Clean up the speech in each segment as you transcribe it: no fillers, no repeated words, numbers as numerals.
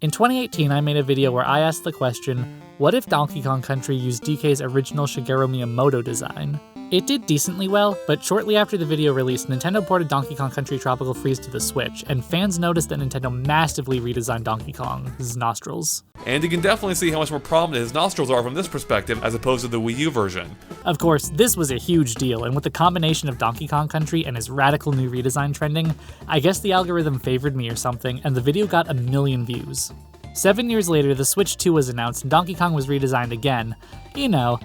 In 2018, I made a video where I asked the question, what if Donkey Kong Country used DK's original Shigeru Miyamoto design? It did decently well, but shortly after the video released, Nintendo ported Donkey Kong Country Tropical Freeze to the Switch, and fans noticed that Nintendo massively redesigned Donkey Kong's nostrils. And you can definitely see how much more prominent his nostrils are from this perspective as opposed to the Wii U version. Of course, this was a huge deal, and with the combination of Donkey Kong Country and his radical new redesign trending, I guess the algorithm favored me or something, and the video got 1 million views. 7 years later, the Switch 2 was announced and Donkey Kong was redesigned again. You know,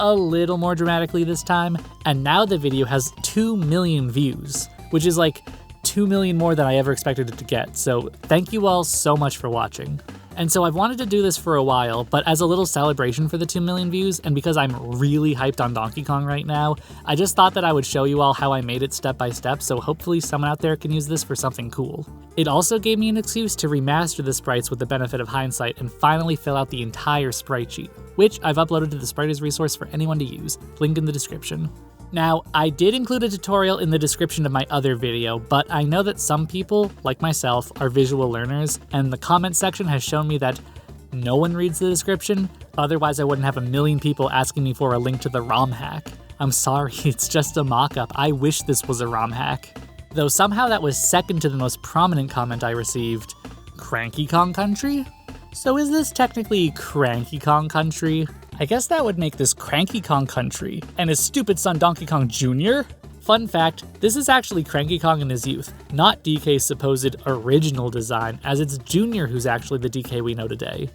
a little more dramatically this time, and now the video has 2 million views, which is like 2 million more than I ever expected it to get, so thank you all so much for watching. And so I've wanted to do this for a while, but as a little celebration for the 2 million views, and because I'm really hyped on Donkey Kong right now, I just thought that I would show you all how I made it step by step, so hopefully someone out there can use this for something cool. It also gave me an excuse to remaster the sprites with the benefit of hindsight and finally fill out the entire sprite sheet, which I've uploaded to the Sprites resource for anyone to use, link in the description. Now, I did include a tutorial in the description of my other video, but I know that some people, like myself, are visual learners, and the comment section has shown me that no one reads the description, otherwise I wouldn't have 1 million people asking me for a link to the ROM hack. I'm sorry, it's just a mock-up. I wish this was a ROM hack. Though somehow that was second to the most prominent comment I received, Cranky Kong Country? So is this technically Cranky Kong Country? I guess that would make this Cranky Kong Country, and his stupid son Donkey Kong Jr.? Fun fact, this is actually Cranky Kong in his youth, not DK's supposed original design, as it's Jr. who's actually the DK we know today.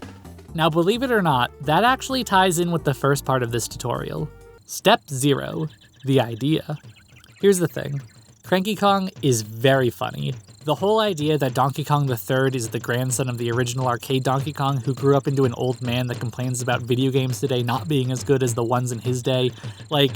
Now believe it or not, that actually ties in with the first part of this tutorial. Step 0, the idea. Here's the thing, Cranky Kong is very funny. The whole idea that Donkey Kong III is the grandson of the original arcade Donkey Kong who grew up into an old man that complains about video games today not being as good as the ones in his day, like,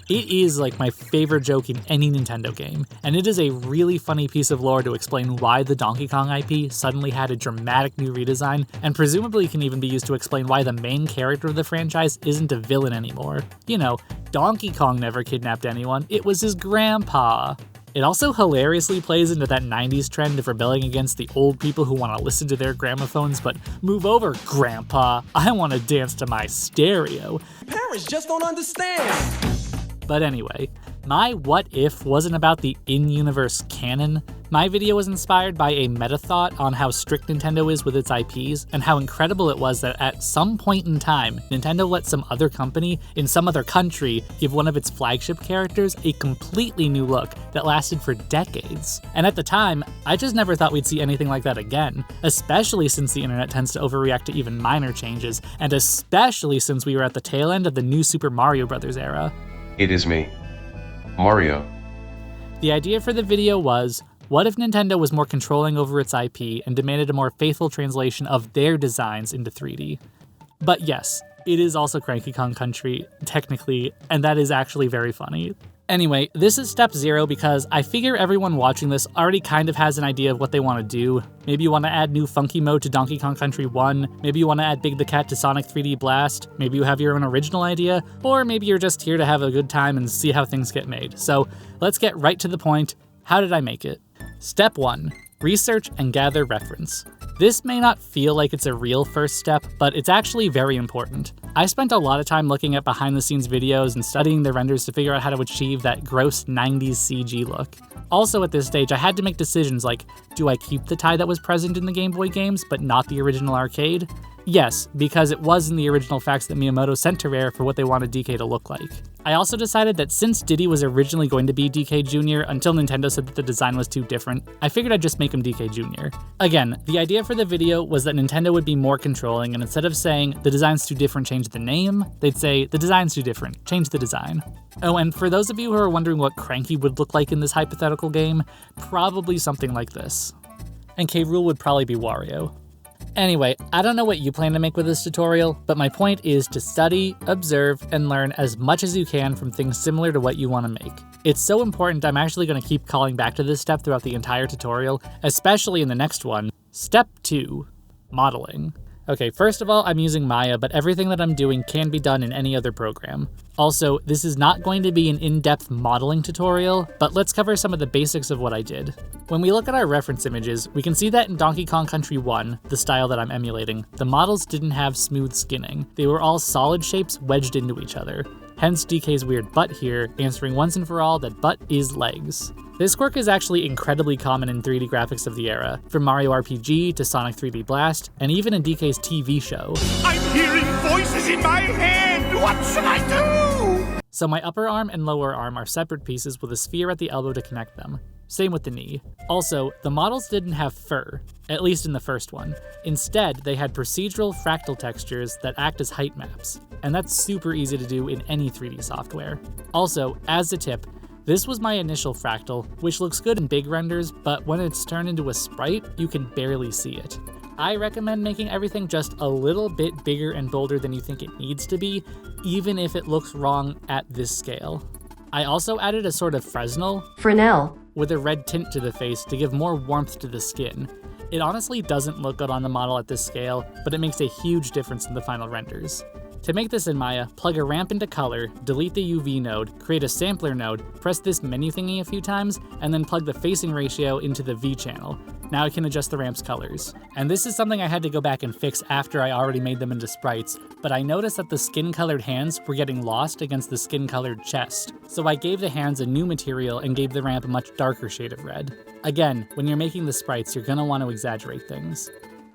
it is like my favorite joke in any Nintendo game, and it is a really funny piece of lore to explain why the Donkey Kong IP suddenly had a dramatic new redesign, and presumably can even be used to explain why the main character of the franchise isn't a villain anymore. You know, Donkey Kong never kidnapped anyone, it was his grandpa. It also hilariously plays into that 90s trend of rebelling against the old people who want to listen to their gramophones, but move over, Grandpa, I want to dance to my stereo. Parents just don't understand. But anyway, my what if wasn't about the in-universe canon. My video was inspired by a meta-thought on how strict Nintendo is with its IPs, and how incredible it was that at some point in time, Nintendo let some other company in some other country give one of its flagship characters a completely new look that lasted for decades. And at the time, I just never thought we'd see anything like that again, especially since the internet tends to overreact to even minor changes, and especially since we were at the tail end of the new Super Mario Bros. Era. It is me, Mario. The idea for the video was, what if Nintendo was more controlling over its IP and demanded a more faithful translation of their designs into 3D? But yes, it is also Cranky Kong Country, technically, and that is actually very funny. Anyway, this is step 0 because I figure everyone watching this already kind of has an idea of what they want to do. Maybe you want to add new funky mode to Donkey Kong Country 1, maybe you want to add Big the Cat to Sonic 3D Blast, maybe you have your own original idea, or maybe you're just here to have a good time and see how things get made. So let's get right to the point. How did I make it? Step 1. Research and gather reference. This may not feel like it's a real first step, but it's actually very important. I spent a lot of time looking at behind-the-scenes videos and studying the renders to figure out how to achieve that gross 90s CG look. Also at this stage, I had to make decisions like, do I keep the tie that was present in the Game Boy games, but not the original arcade? Yes, because it was in the original fax that Miyamoto sent to Rare for what they wanted DK to look like. I also decided that since Diddy was originally going to be DK Jr. until Nintendo said that the design was too different, I figured I'd just make him DK Jr. Again, the idea for the video was that Nintendo would be more controlling, and instead of saying, the design's too different, change the name, they'd say, the design's too different, change the design. Oh, and for those of you who are wondering what Cranky would look like in this hypothetical game, probably something like this. And K. Rool would probably be Wario. Anyway, I don't know what you plan to make with this tutorial, but my point is to study, observe, and learn as much as you can from things similar to what you want to make. It's so important I'm actually going to keep calling back to this step throughout the entire tutorial, especially in the next one. Step 2. Modeling. Okay, first of all, I'm using Maya, but everything that I'm doing can be done in any other program. Also, this is not going to be an in-depth modeling tutorial, but let's cover some of the basics of what I did. When we look at our reference images, we can see that in Donkey Kong Country 1, the style that I'm emulating, the models didn't have smooth skinning. They were all solid shapes wedged into each other. Hence DK's weird butt here, answering once and for all that butt is legs. This quirk is actually incredibly common in 3D graphics of the era, from Mario RPG to Sonic 3D Blast, and even in DK's TV show. I'm hearing voices in my head! What should I do? So my upper arm and lower arm are separate pieces with a sphere at the elbow to connect them. Same with the knee. Also, the models didn't have fur, at least in the first one. Instead, they had procedural fractal textures that act as height maps, and that's super easy to do in any 3D software. Also, as a tip, this was my initial fractal, which looks good in big renders, but when it's turned into a sprite, you can barely see it. I recommend making everything just a little bit bigger and bolder than you think it needs to be, even if it looks wrong at this scale. I also added a sort of Fresnel with a red tint to the face to give more warmth to the skin. It honestly doesn't look good on the model at this scale, but it makes a huge difference in the final renders. To make this in Maya, plug a ramp into color, delete the UV node, create a sampler node, press this menu thingy a few times, and then plug the facing ratio into the V channel. Now I can adjust the ramp's colors. And this is something I had to go back and fix after I already made them into sprites, but I noticed that the skin-colored hands were getting lost against the skin-colored chest. So I gave the hands a new material and gave the ramp a much darker shade of red. Again, when you're making the sprites, you're gonna want to exaggerate things.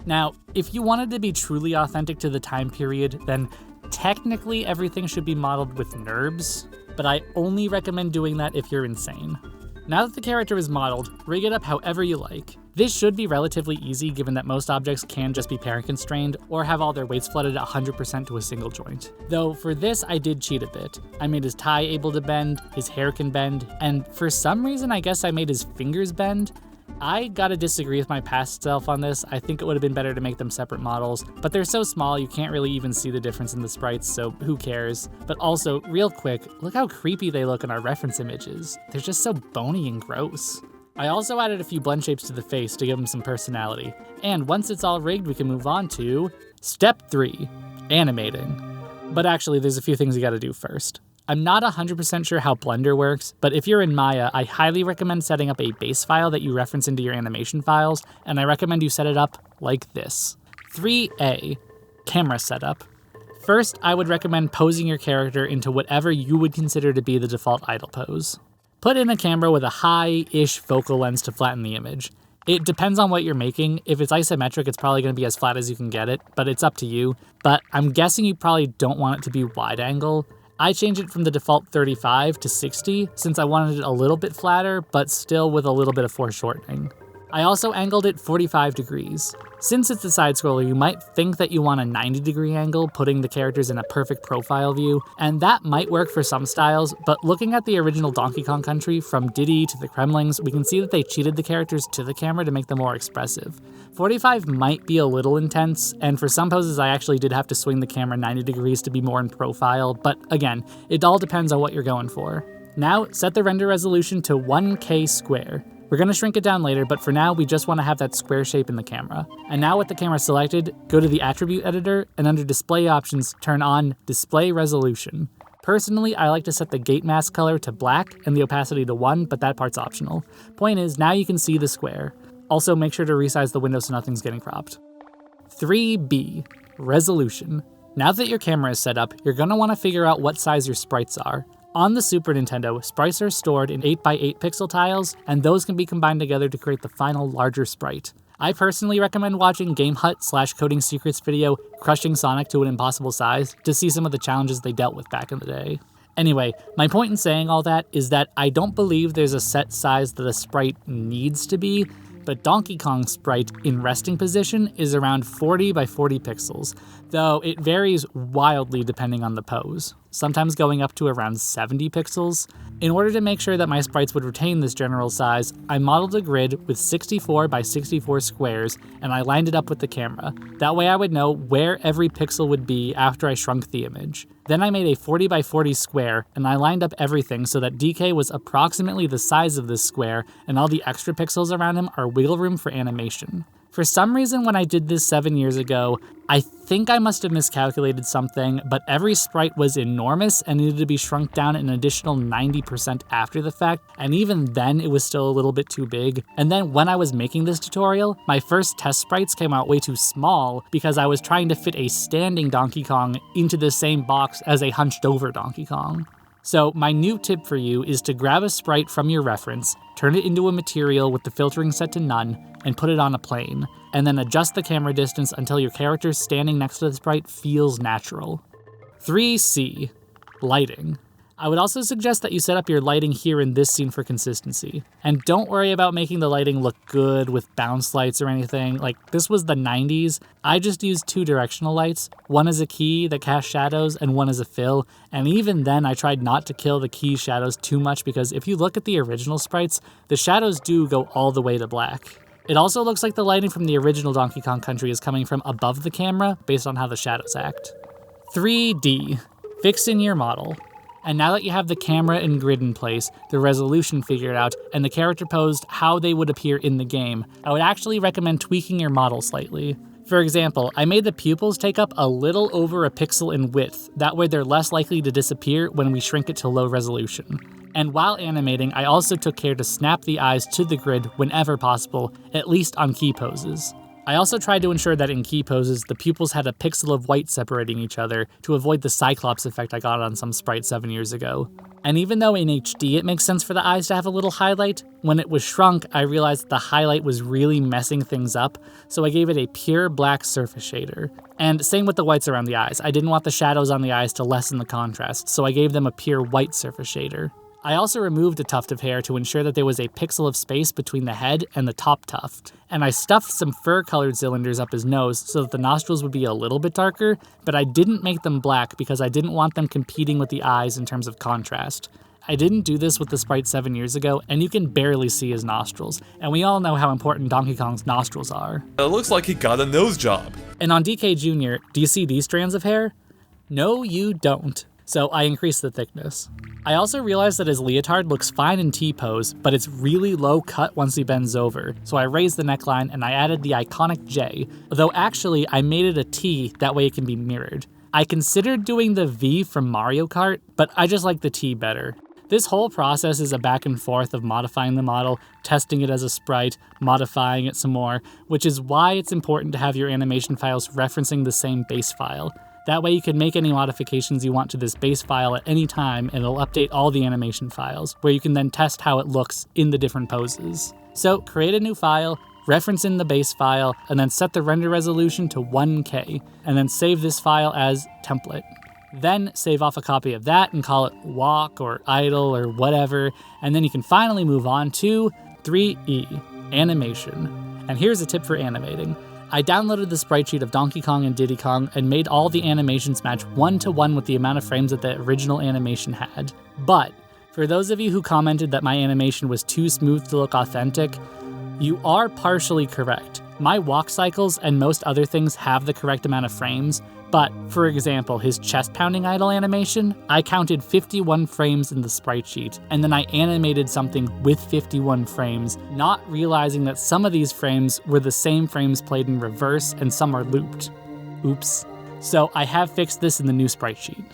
Now, if you wanted to be truly authentic to the time period, then technically everything should be modeled with NURBS, but I only recommend doing that if you're insane. Now that the character is modeled, rig it up however you like. This should be relatively easy given that most objects can just be parent constrained or have all their weights flooded at 100% to a single joint. Though for this I did cheat a bit. I made his tie able to bend, his hair can bend, and for some reason I guess I made his fingers bend. I gotta disagree with my past self on this. I think it would have been better to make them separate models, but they're so small you can't really even see the difference in the sprites, so who cares? But also, real quick, look how creepy they look in our reference images. They're just so bony and gross. I also added a few blend shapes to the face to give them some personality. And once it's all rigged, we can move on to step 3, animating. But actually, there's a few things you gotta do first. I'm not 100% sure how Blender works, but if you're in Maya, I highly recommend setting up a base file that you reference into your animation files, and I recommend you set it up like this. 3A, camera setup. First, I would recommend posing your character into whatever you would consider to be the default idle pose. Put in a camera with a high-ish focal lens to flatten the image. It depends on what you're making. If it's isometric, it's probably going to be as flat as you can get it, but it's up to you. But I'm guessing you probably don't want it to be wide angle. I changed it from the default 35 to 60 since I wanted it a little bit flatter, but still with a little bit of foreshortening. I also angled it 45 degrees. Since it's a side scroller, you might think that you want a 90-degree angle, putting the characters in a perfect profile view, and that might work for some styles, but looking at the original Donkey Kong Country, from Diddy to the Kremlings, we can see that they cheated the characters to the camera to make them more expressive. 45 might be a little intense, and for some poses I actually did have to swing the camera 90 degrees to be more in profile, but again, it all depends on what you're going for. Now, set the render resolution to 1K square. We're going to shrink it down later, but for now, we just want to have that square shape in the camera. And now with the camera selected, go to the attribute editor, and under display options, turn on display resolution. Personally, I like to set the gate mask color to black and the opacity to 1, but that part's optional. Point is, now you can see the square. Also, make sure to resize the window so nothing's getting cropped. 3B, resolution. Now that your camera is set up, you're going to want to figure out what size your sprites are. On the Super Nintendo, sprites are stored in 8x8 pixel tiles, and those can be combined together to create the final larger sprite. I personally recommend watching Game Hut/Coding Secrets video, Crushing Sonic to an Impossible Size, to see some of the challenges they dealt with back in the day. Anyway, my point in saying all that is that I don't believe there's a set size that a sprite needs to be, but Donkey Kong's sprite in resting position is around 40 by 40 pixels, though it varies wildly depending on the pose, sometimes going up to around 70 pixels. In order to make sure that my sprites would retain this general size, I modeled a grid with 64 by 64 squares, and I lined it up with the camera. That way I would know where every pixel would be after I shrunk the image. Then I made a 40 by 40 square, and I lined up everything so that DK was approximately the size of this square, and all the extra pixels around him are wiggle room for animation. For some reason, when I did this 7 years ago, I think I must have miscalculated something, but every sprite was enormous and needed to be shrunk down an additional 90% after the fact, and even then it was still a little bit too big. And then when I was making this tutorial, my first test sprites came out way too small because I was trying to fit a standing Donkey Kong into the same box as a hunched over Donkey Kong. So my new tip for you is to grab a sprite from your reference, turn it into a material with the filtering set to none, and put it on a plane, and then adjust the camera distance until your character standing next to the sprite feels natural. 3C, lighting. I would also suggest that you set up your lighting here in this scene for consistency. And don't worry about making the lighting look good with bounce lights or anything. Like, this was the 90s. I just used 2 directional lights, one as a key that casts shadows and one as a fill, and even then I tried not to kill the key shadows too much because if you look at the original sprites, the shadows do go all the way to black. It also looks like the lighting from the original Donkey Kong Country is coming from above the camera based on how the shadows act. 3D, fix in your model. And now that you have the camera and grid in place, the resolution figured out, and the character posed how they would appear in the game, I would actually recommend tweaking your model slightly. For example, I made the pupils take up a little over a pixel in width, that way they're less likely to disappear when we shrink it to low resolution. And while animating, I also took care to snap the eyes to the grid whenever possible, at least on key poses. I also tried to ensure that in key poses, the pupils had a pixel of white separating each other to avoid the Cyclops effect I got on some sprites 7 years ago. And even though in HD it makes sense for the eyes to have a little highlight, when it was shrunk, I realized that the highlight was really messing things up, so I gave it a pure black surface shader. And same with the whites around the eyes. I didn't want the shadows on the eyes to lessen the contrast, so I gave them a pure white surface shader. I also removed a tuft of hair to ensure that there was a pixel of space between the head and the top tuft. And I stuffed some fur-colored cylinders up his nose so that the nostrils would be a little bit darker, but I didn't make them black because I didn't want them competing with the eyes in terms of contrast. I didn't do this with the sprite 7 years ago, and you can barely see his nostrils, and we all know how important Donkey Kong's nostrils are. It looks like he got a nose job. And on DK Jr., do you see these strands of hair? No, you don't. So I increased the thickness. I also realized that his leotard looks fine in T-pose, but it's really low cut once he bends over, so I raised the neckline and I added the iconic J, though actually I made it a T, that way it can be mirrored. I considered doing the V from Mario Kart, but I just like the T better. This whole process is a back and forth of modifying the model, testing it as a sprite, modifying it some more, which is why it's important to have your animation files referencing the same base file. That way you can make any modifications you want to this base file at any time and it'll update all the animation files, where you can then test how it looks in the different poses. So create a new file, reference in the base file, and then set the render resolution to 1K, and then save this file as template. Then save off a copy of that and call it walk or idle or whatever, and then you can finally move on to 3E, animation. And here's a tip for animating. I downloaded the sprite sheet of Donkey Kong and Diddy Kong and made all the animations match 1-to-1 with the amount of frames that the original animation had. But, for those of you who commented that my animation was too smooth to look authentic, you are partially correct. My walk cycles and most other things have the correct amount of frames, but, for example, his chest-pounding idle animation, I counted 51 frames in the sprite sheet, and then I animated something with 51 frames, not realizing that some of these frames were the same frames played in reverse and some are looped. Oops. So I have fixed this in the new sprite sheet.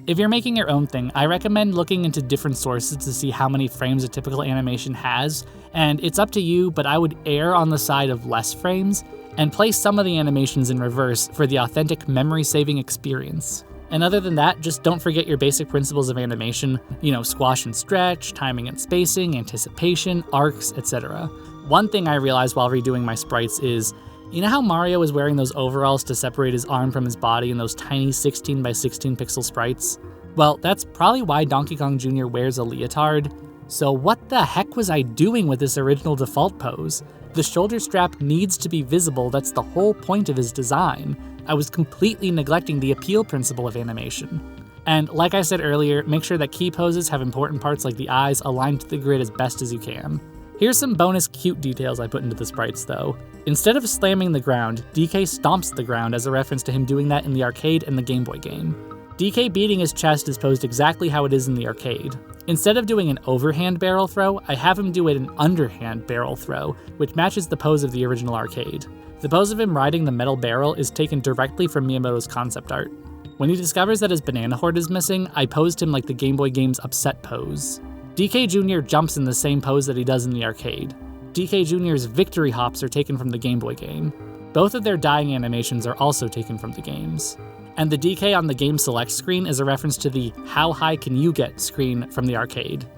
If you're making your own thing, I recommend looking into different sources to see how many frames a typical animation has, and it's up to you, but I would err on the side of less frames, and place some of the animations in reverse for the authentic memory-saving experience. And other than that, just don't forget your basic principles of animation, squash and stretch, timing and spacing, anticipation, arcs, etc. One thing I realized while redoing my sprites is, you know how Mario is wearing those overalls to separate his arm from his body in those tiny 16 by 16 pixel sprites? Well, that's probably why Donkey Kong Jr. wears a leotard. So what the heck was I doing with this original default pose? The shoulder strap needs to be visible, that's the whole point of his design. I was completely neglecting the appeal principle of animation. And like I said earlier, make sure that key poses have important parts like the eyes aligned to the grid as best as you can. Here's some bonus cute details I put into the sprites though. Instead of slamming the ground, DK stomps the ground as a reference to him doing that in the arcade and the Game Boy game. DK beating his chest is posed exactly how it is in the arcade. Instead of doing an overhand barrel throw, I have him do an underhand barrel throw, which matches the pose of the original arcade. The pose of him riding the metal barrel is taken directly from Miyamoto's concept art. When he discovers that his banana horde is missing, I posed him like the Game Boy game's upset pose. DK Jr. jumps in the same pose that he does in the arcade. DK Jr.'s victory hops are taken from the Game Boy game. Both of their dying animations are also taken from the games. And the DK on the game select screen is a reference to the How High Can You Get screen from the arcade.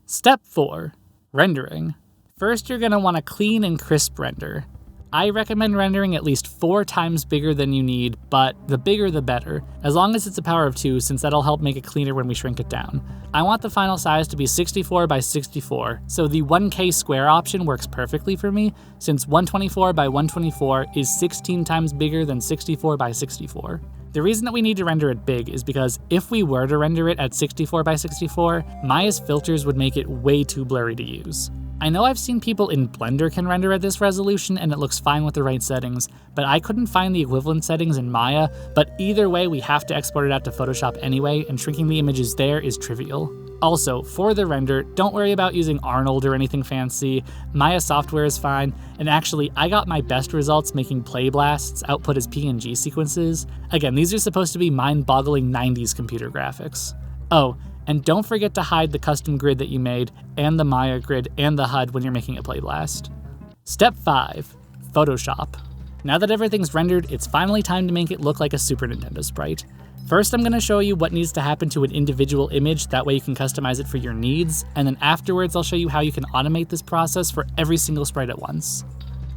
Step 4. Rendering. First, you're going to want a clean and crisp render. I recommend rendering at least 4 times bigger than you need, but the bigger the better, as long as it's a power of 2, since that'll help make it cleaner when we shrink it down. I want the final size to be 64 by 64, so the 1K square option works perfectly for me, since 124 by 124 is 16 times bigger than 64 by 64. The reason that we need to render it big is because if we were to render it at 64 by 64, Maya's filters would make it way too blurry to use. I know I've seen people in Blender can render at this resolution and it looks fine with the right settings, but I couldn't find the equivalent settings in Maya, but either way we have to export it out to Photoshop anyway, and shrinking the images there is trivial. Also, for the render, don't worry about using Arnold or anything fancy. Maya software is fine, and actually I got my best results making play blasts output as PNG sequences. Again, these are supposed to be mind-boggling 90s computer graphics. Oh, and don't forget to hide the custom grid that you made, and the Maya grid, and the HUD when you're making a play blast. Step 5. Photoshop. Now that everything's rendered, it's finally time to make it look like a Super Nintendo sprite. First, I'm going to show you what needs to happen to an individual image, that way you can customize it for your needs, and then afterwards I'll show you how you can automate this process for every single sprite at once.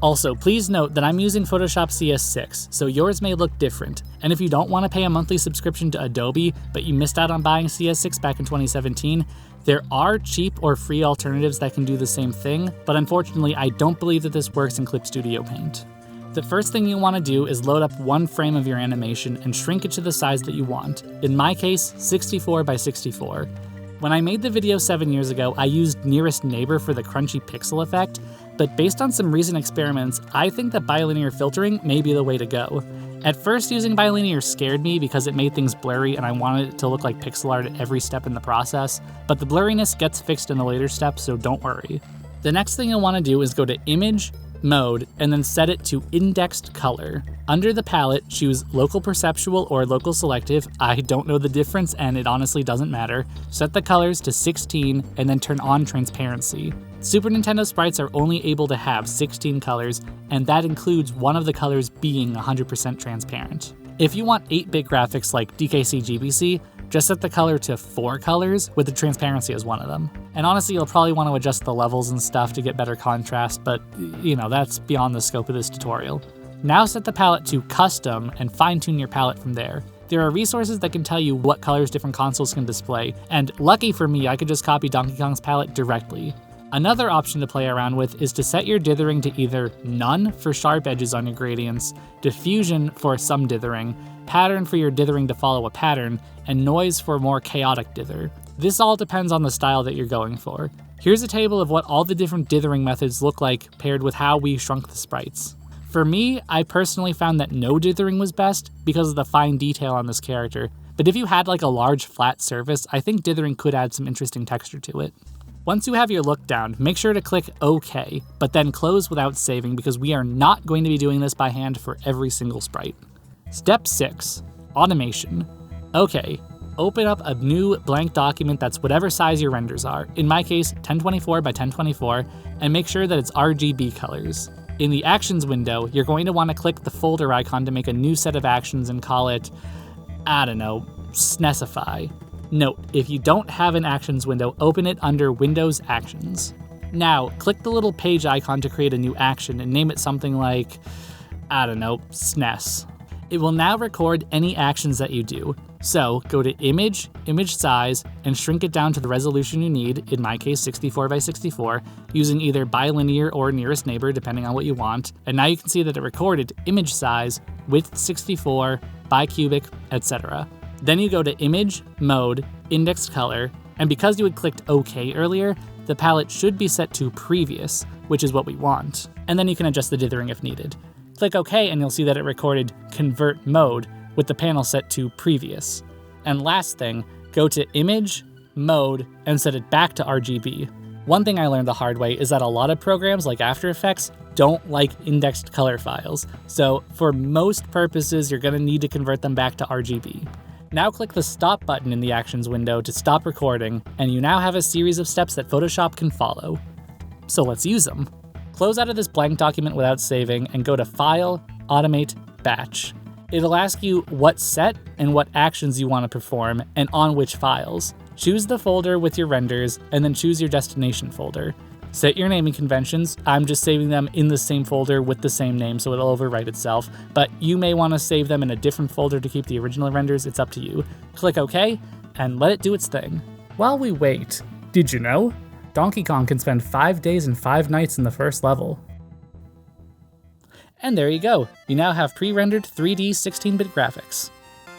Also, please note that I'm using Photoshop CS6, so yours may look different, and if you don't want to pay a monthly subscription to Adobe, but you missed out on buying CS6 back in 2017, there are cheap or free alternatives that can do the same thing, but unfortunately I don't believe that this works in Clip Studio Paint. The first thing you want to do is load up one frame of your animation and shrink it to the size that you want, in my case 64 by 64. When I made the video 7 years ago, I used Nearest Neighbor for the crunchy pixel effect, but based on some recent experiments, I think that bilinear filtering may be the way to go. At first, using bilinear scared me because it made things blurry and I wanted it to look like pixel art at every step in the process, but the blurriness gets fixed in the later steps, so don't worry. The next thing you'll want to do is go to Image, Mode, and then set it to Indexed Color. Under the palette, choose Local Perceptual or Local Selective. I don't know the difference and it honestly doesn't matter. Set the colors to 16 and then turn on transparency. Super Nintendo sprites are only able to have 16 colors, and that includes one of the colors being 100% transparent. If you want 8-bit graphics like DKC GBC, just set the color to 4 colors with the transparency as one of them. And honestly, you'll probably want to adjust the levels and stuff to get better contrast, but that's beyond the scope of this tutorial. Now set the palette to custom and fine-tune your palette from there. There are resources that can tell you what colors different consoles can display, and lucky for me, I could just copy Donkey Kong's palette directly. Another option to play around with is to set your dithering to either none for sharp edges on your gradients, diffusion for some dithering, pattern for your dithering to follow a pattern, and noise for more chaotic dither. This all depends on the style that you're going for. Here's a table of what all the different dithering methods look like paired with how we shrunk the sprites. For me, I personally found that no dithering was best because of the fine detail on this character, but if you had like a large flat surface, I think dithering could add some interesting texture to it. Once you have your look down, make sure to click OK, but then close without saving because we are not going to be doing this by hand for every single sprite. Step 6. Automation. Okay, open up a new blank document that's whatever size your renders are, in my case 1024 by 1024, and make sure that it's RGB colors. In the Actions window, you're going to want to click the folder icon to make a new set of actions and call it, SNESify. Note, if you don't have an Actions window, open it under Windows Actions. Now, click the little page icon to create a new action and name it something like, SNES. It will now record any actions that you do. So, go to Image, Image Size, and shrink it down to the resolution you need, in my case 64 by 64, using either bilinear or nearest neighbor, depending on what you want. And now you can see that it recorded image size, width 64, bicubic, etc. Then you go to Image, Mode, Indexed Color, and because you had clicked OK earlier, the palette should be set to Previous, which is what we want. And then you can adjust the dithering if needed. Click OK and you'll see that it recorded Convert Mode with the panel set to Previous. And last thing, go to Image, Mode, and set it back to RGB. One thing I learned the hard way is that a lot of programs like After Effects don't like indexed color files, so for most purposes you're going to need to convert them back to RGB. Now click the stop button in the actions window to stop recording, and you now have a series of steps that Photoshop can follow. So let's use them. Close out of this blank document without saving and go to File, Automate, Batch. It'll ask you what set and what actions you want to perform and on which files. Choose the folder with your renders and then choose your destination folder. Set your naming conventions. I'm just saving them in the same folder with the same name, so it'll overwrite itself, but you may want to save them in a different folder to keep the original renders. It's up to you. Click OK, and let it do its thing. While we wait, did you know? Donkey Kong can spend 5 days and 5 nights in the first level. And there you go. You now have pre-rendered 3D 16-bit graphics.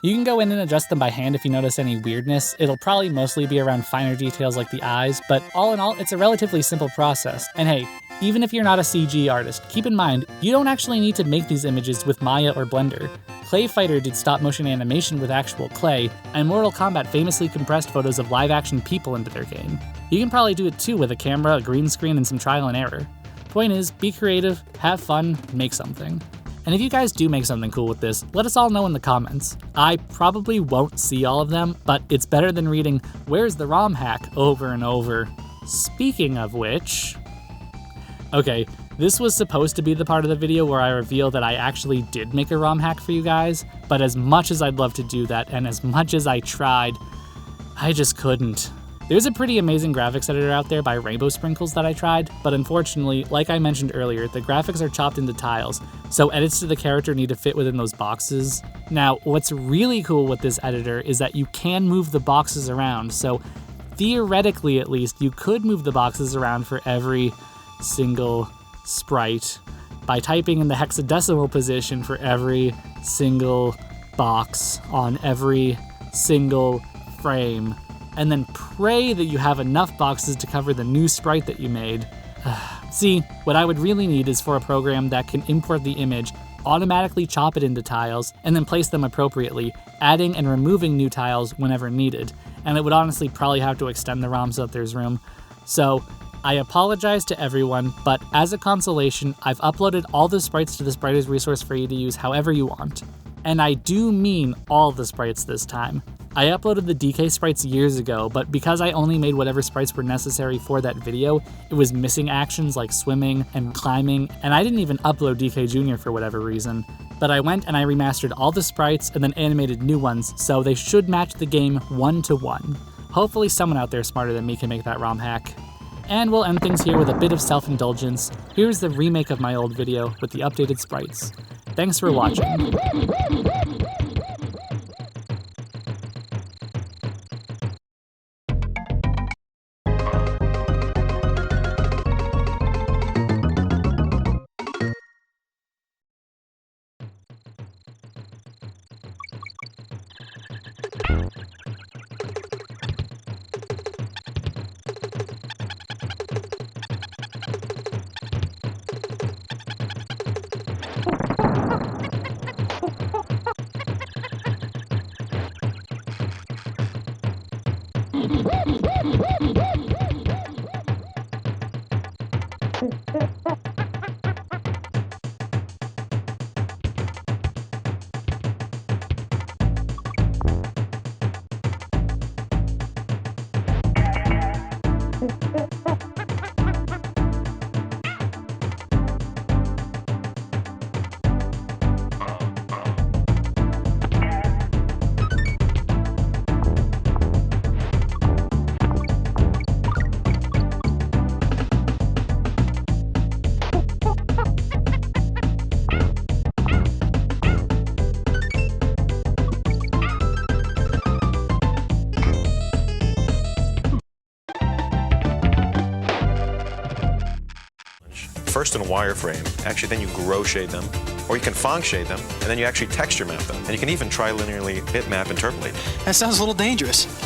You can go in and adjust them by hand if you notice any weirdness. It'll probably mostly be around finer details like the eyes, but all in all, it's a relatively simple process. And hey, even if you're not a CG artist, keep in mind, you don't actually need to make these images with Maya or Blender. Clay Fighter did stop-motion animation with actual clay, and Mortal Kombat famously compressed photos of live-action people into their game. You can probably do it too with a camera, a green screen, and some trial and error. Point is, be creative, have fun, make something. And if you guys do make something cool with this, let us all know in the comments. I probably won't see all of them, but it's better than reading "Where's the ROM hack?" over and over. Speaking of which... Okay, this was supposed to be the part of the video where I reveal that I actually did make a ROM hack for you guys, but as much as I'd love to do that, and as much as I tried, I just couldn't. There's a pretty amazing graphics editor out there by Rainbow Sprinkles that I tried, but unfortunately, like I mentioned earlier, the graphics are chopped into tiles, so edits to the character need to fit within those boxes. Now, what's really cool with this editor is that you can move the boxes around, so theoretically at least, you could move the boxes around for every single sprite by typing in the hexadecimal position for every single box on every single frame, and then pray that you have enough boxes to cover the new sprite that you made. See, what I would really need is for a program that can import the image, automatically chop it into tiles, and then place them appropriately, adding and removing new tiles whenever needed. And it would honestly probably have to extend the ROM so that there's room. So, I apologize to everyone, but as a consolation, I've uploaded all the sprites to the Sprites resource for you to use however you want. And I do mean all the sprites this time. I uploaded the DK sprites years ago, but because I only made whatever sprites were necessary for that video, it was missing actions like swimming and climbing, and I didn't even upload DK Jr. for whatever reason. But I went and I remastered all the sprites and then animated new ones, so they should match the game 1-to-1. Hopefully someone out there smarter than me can make that ROM hack. And we'll end things here with a bit of self-indulgence. Here's the remake of my old video with the updated sprites. Thanks for watching. First in wireframe, actually then you grow shade them, or you can Phong shade them, and then you actually texture map them. And you can even tri-linearly bitmap interpolate. That sounds a little dangerous.